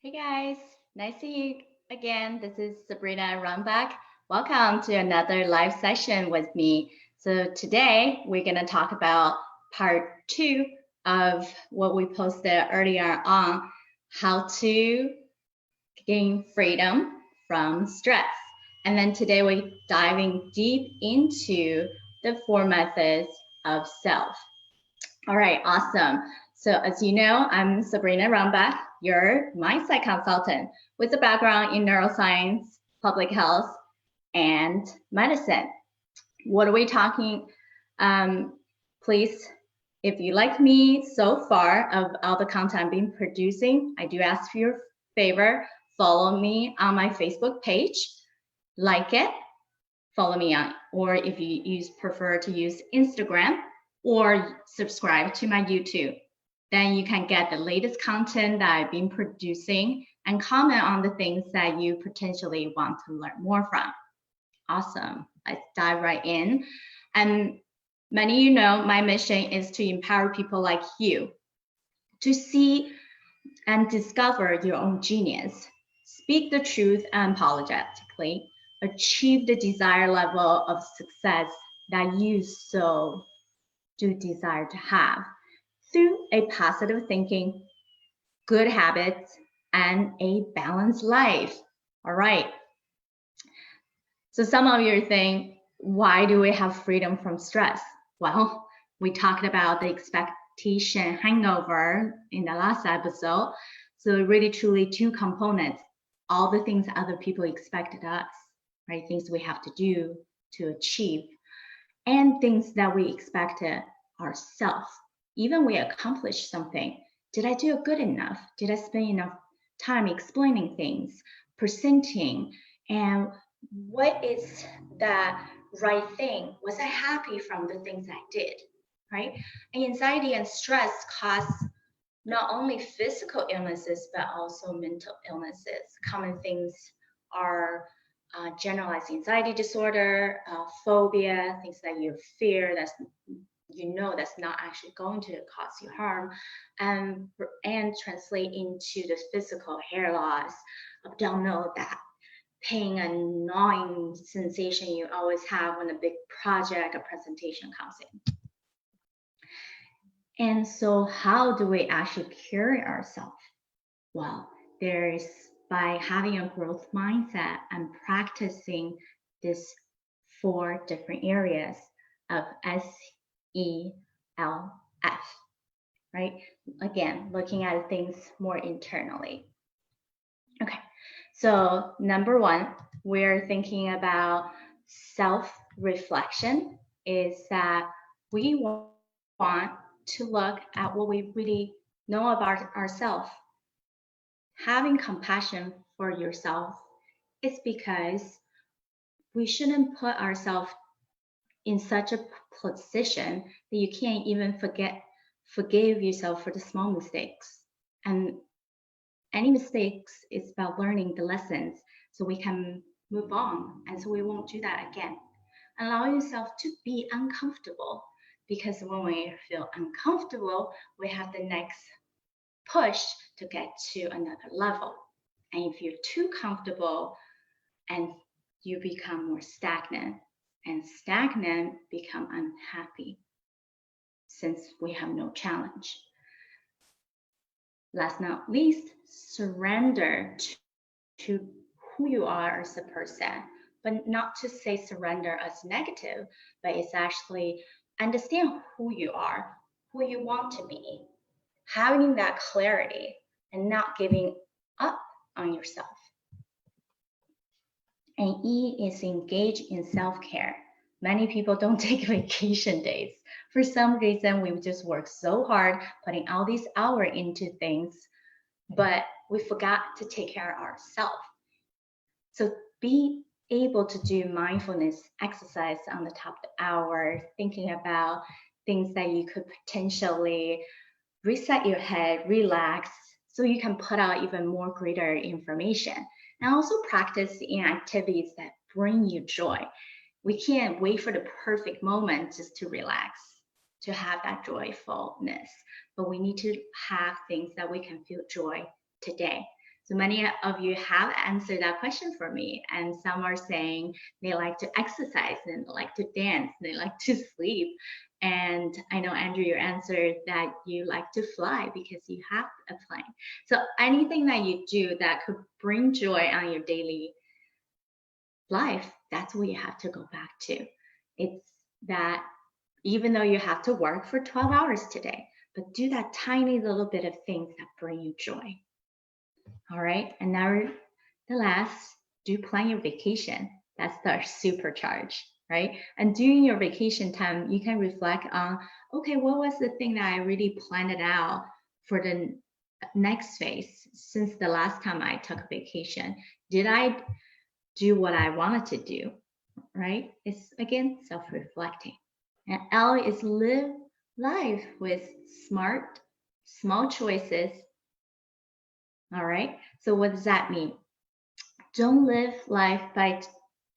Hey guys, nice to see you again. This is Sabrina Runback. Welcome to another live session with me. So today we're going to talk about part two of what we posted earlier on, how to gain freedom from stress. And then today we're diving deep into the four methods of self. All right, awesome. So as you know, I'm Sabrina Rumbach, your mindset consultant with a background in neuroscience, public health, and medicine. What are we talking? Please, if you like me so far of all the content I've been producing, I do ask for your favor, follow me on my Facebook page, like it, follow me on, or if you prefer to use Instagram, or subscribe to my YouTube. Then you can get the latest content that I've been producing and comment on the things that you potentially want to learn more from. Awesome. Let's dive right in. And many of you know my mission is to empower people like you to see and discover your own genius, speak the truth unapologetically, achieve the desired level of success that you so do desire to have through a positive thinking, good habits, and a balanced life. All right. So some of you are saying, why do we have freedom from stress? Well, we talked about the expectation hangover in the last episode. So really truly two components, all the things other people expected us, right? Things we have to do to achieve, and things that we expected ourselves. Even we accomplish something. Did I do good enough? Did I spend enough time explaining things, presenting, and what is the right thing? Was I happy from the things I did, right? And anxiety and stress cause not only physical illnesses, but also mental illnesses. Common things are generalized anxiety disorder, phobia, things that you fear that's that's not actually going to cause you harm, and translate into the physical hair loss, abdominal that pain and gnawing sensation you always have when a big project or presentation comes in. And so how do we actually cure ourselves? Well, there's by having a growth mindset and practicing these four different areas of S.E.L.F, right? Again, looking at things more internally. Okay, so number one, we're thinking about self-reflection is that we want to look at what we really know about ourselves. Having compassion for yourself is because we shouldn't put ourselves in such a position that you can't even forgive yourself for the small mistakes. And any mistakes is about learning the lessons so we can move on, and so we won't do that again. Allow yourself to be uncomfortable, because when we feel uncomfortable, we have the next push to get to another level. And if you're too comfortable, and you become more stagnant, and stagnant become unhappy, since we have no challenge. Last but not least, surrender to who you are as a person, but not to say surrender as negative, but it's actually understand who you are, who you want to be, having that clarity and not giving up on yourself. And E is engage in self-care. Many people don't take vacation days. For some reason, we just work so hard, putting all these hours into things, but we forgot to take care of ourselves. So be able to do mindfulness exercise on the top of the hour, thinking about things that you could potentially reset your head, relax, so you can put out even more greater information. And also practice in activities that bring you joy. We can't wait for the perfect moment just to relax, to have that joyfulness, but we need to have things that we can feel joy today. So many of you have answered that question for me, and some are saying they like to exercise and they like to dance, they like to sleep. And I know, Andrew, you answered that you like to fly because you have a plane. So anything that you do that could bring joy on your daily life, that's what you have to go back to. It's that even though you have to work for 12 hours today, but do that tiny little bit of things that bring you joy. All right, and now the last, do plan your vacation. That's the supercharge, right? And during your vacation time, you can reflect on, okay, what was the thing that I really planned it out for the next phase since the last time I took a vacation? Did I do what I wanted to do, right? It's again, self-reflecting. And L is live life with smart, small choices. All right, so what does that mean? Don't live life by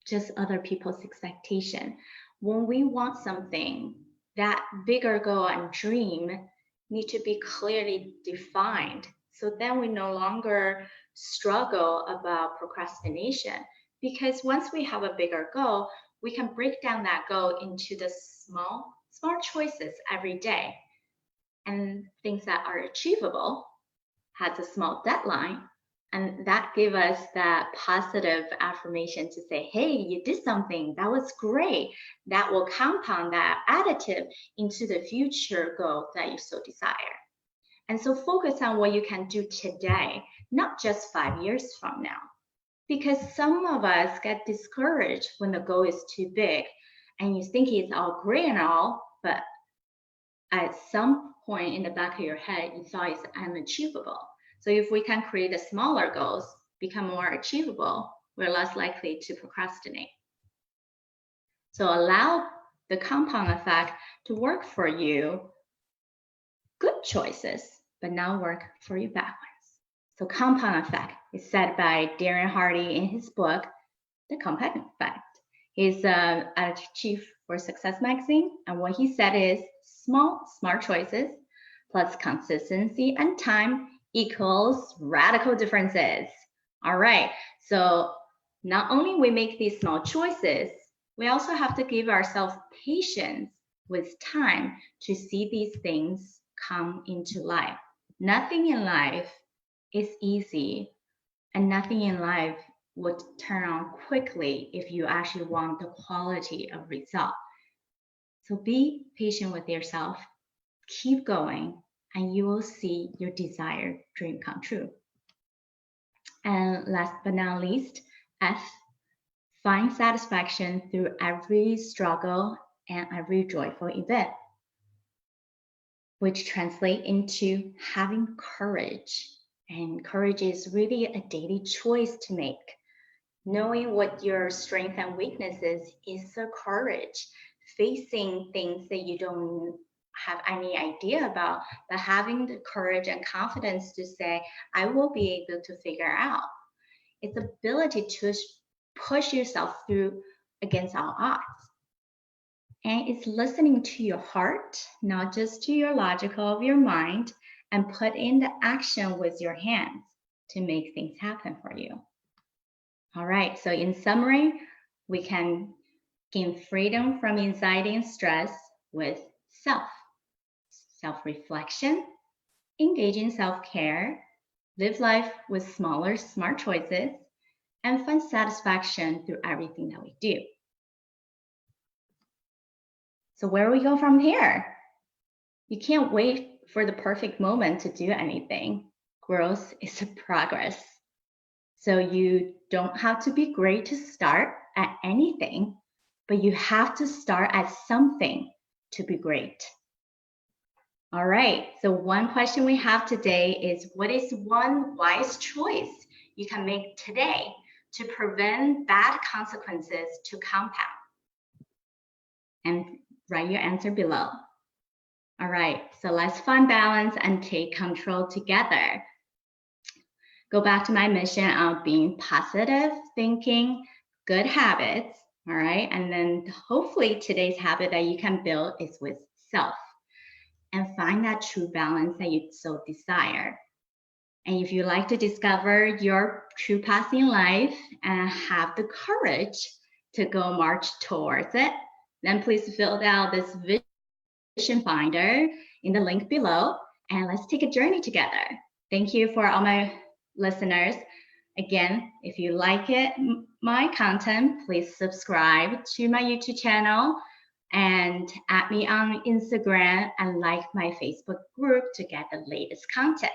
just other people's expectation. When we want something, that bigger goal and dream need to be clearly defined. So then we no longer struggle about procrastination, because once we have a bigger goal, we can break down that goal into the small choices every day, and things that are achievable, has a small deadline, and that give us that positive affirmation to say, hey, you did something, that was great. That will compound that additive into the future goal that you so desire. And so focus on what you can do today, not just 5 years from now. Because some of us get discouraged when the goal is too big and you think it's all great and all, but at some point in the back of your head, you thought it's unachievable. So if we can create the smaller goals, become more achievable, we're less likely to procrastinate. So allow the compound effect to work for you. Good choices, but not work for you bad ones. So compound effect is said by Darren Hardy in his book, The Compound Effect. He's editor chief for Success Magazine, and what he said is small, smart choices plus consistency and time equals radical differences. All right, so not only we make these small choices, we also have to give ourselves patience with time to see these things come into life. Nothing in life is easy, and nothing in life would turn on quickly if you actually want the quality of result. So be patient with yourself, keep going, and you will see your desired dream come true. And last but not least, F, find satisfaction through every struggle and every joyful event, which translate into having courage. And courage is really a daily choice to make. Knowing what your strengths and weaknesses is the courage. Facing things that you don't have any idea about, but having the courage and confidence to say, I will be able to figure out. It's the ability to push yourself through against all odds. And it's listening to your heart, not just to your logical of your mind, and put in the action with your hands to make things happen for you. All right, so in summary, we can gain freedom from anxiety and stress with self-reflection, engage in self-care, live life with smaller, smart choices, and find satisfaction through everything that we do. So where do we go from here? You can't wait for the perfect moment to do anything. Growth is a progress. So you don't have to be great to start at anything, but you have to start at something to be great. All right, so one question we have today is, what is one wise choice you can make today to prevent bad consequences to compound? And write your answer below. All right, so let's find balance and take control together. Go back to my mission of being positive, thinking, good habits, all right? And then hopefully today's habit that you can build is with self, and find that true balance that you so desire. And if you like to discover your true path in life and have the courage to go march towards it, then please fill out this vision finder in the link below and let's take a journey together. Thank you for all my listeners. Again, if you like it, my content, please subscribe to my YouTube channel and add me on Instagram and like my Facebook group to get the latest content.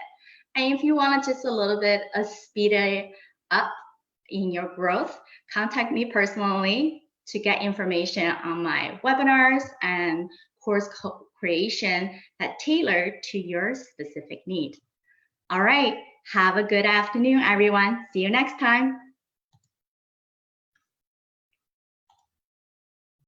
And if you want just a little bit of speed it up in your growth, contact me personally to get information on my webinars and course creation that tailor to your specific need. All right, have a good afternoon, everyone. See you next time.